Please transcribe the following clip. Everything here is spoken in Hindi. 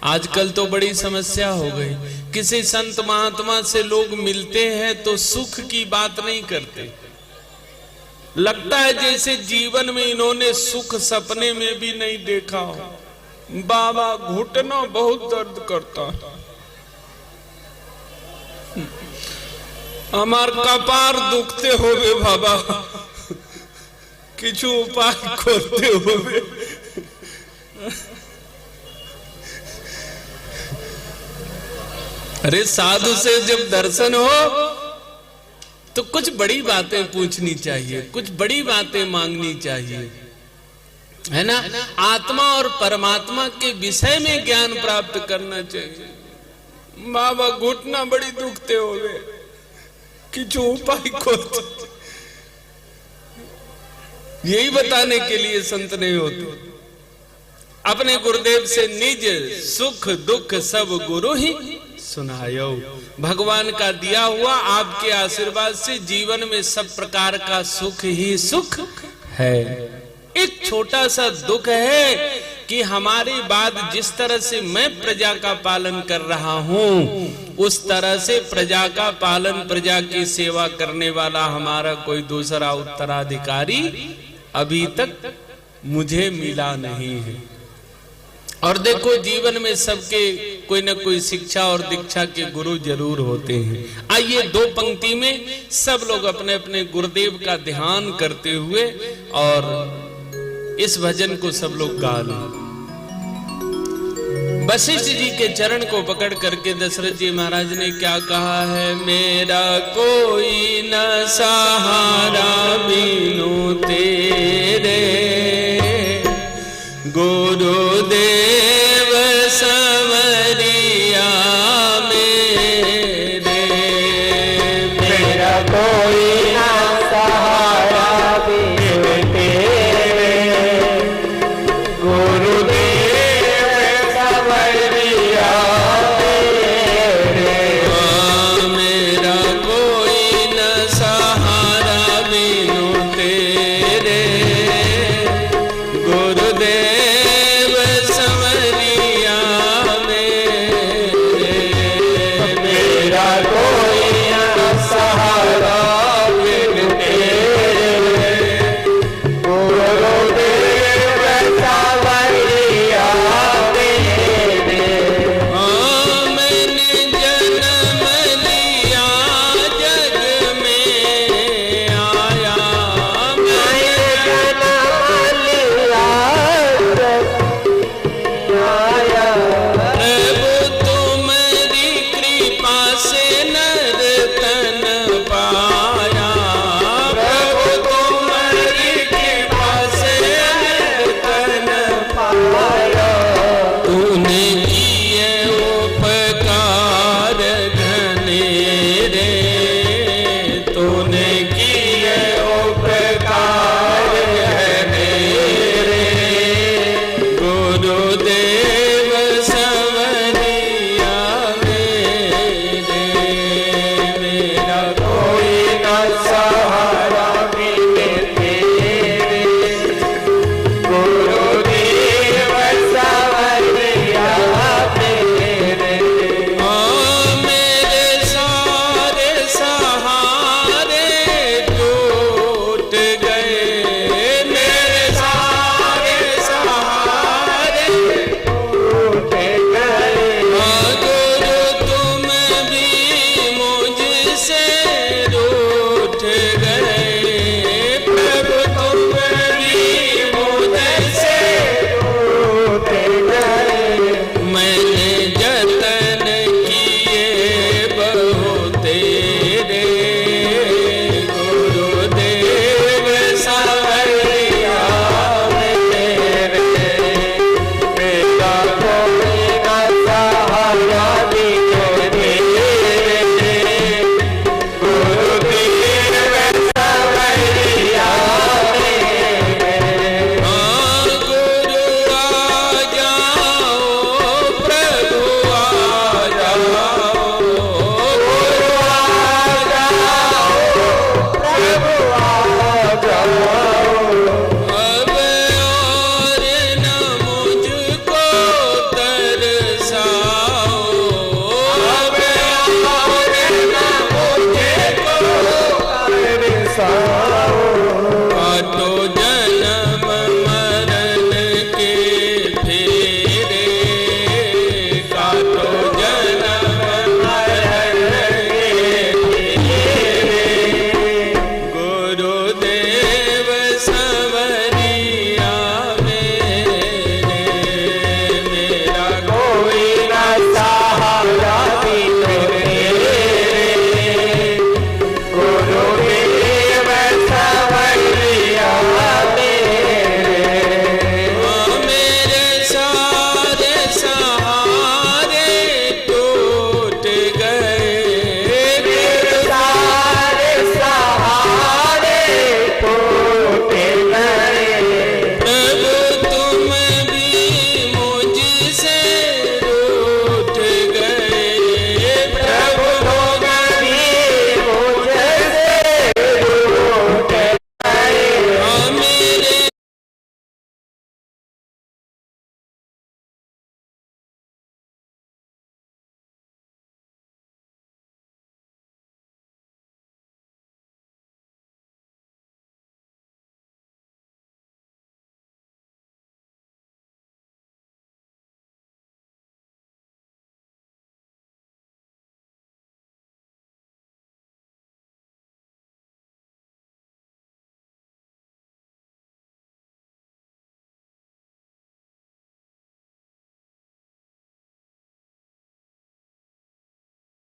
आजकल तो बड़ी समस्या हो गई, किसी संत महात्मा से लोग मिलते हैं तो सुख की बात नहीं करते, लगता है जैसे जीवन में इन्होंने सुख सपने में भी नहीं देखा हो। बाबा घुटना बहुत दर्द करता है, हमार कपार दुखते होवे बाबा, किछु उपाय करते होवे। अरे साधु से जब दर्शन हो तो कुछ बड़ी बातें पूछनी चाहिए, कुछ बड़ी बातें मांगनी चाहिए, है ना। आत्मा और परमात्मा के विषय में ज्ञान प्राप्त करना चाहिए। बाबा घुटना बड़ी दुखते हो गए, किछु उपाय खोजते, यही बताने के लिए संत नहीं होते। अपने गुरुदेव से निज सुख दुख सब गुरु ही सुनायो। भगवान का दिया हुआ आपके आशीर्वाद से जीवन में सब प्रकार का सुख ही सुख है। एक छोटा सा दुख है कि हमारी बात जिस तरह से मैं प्रजा का पालन कर रहा हूं, उस तरह से प्रजा का पालन, प्रजा की सेवा करने वाला हमारा कोई दूसरा उत्तराधिकारी अभी तक मुझे मिला नहीं है। और देखो जीवन में सबके कोई न कोई शिक्षा और दीक्षा के गुरु जरूर होते हैं। आइए दो पंक्ति में सब लोग अपने अपने गुरुदेव का ध्यान करते हुए और इस भजन को सब लोग गा लें। वशिष्ठ जी के चरण को पकड़ करके दशरथ जी महाराज ने क्या कहा है, मेरा कोई न सहारा बिनु तेरे, गुरुदेव सा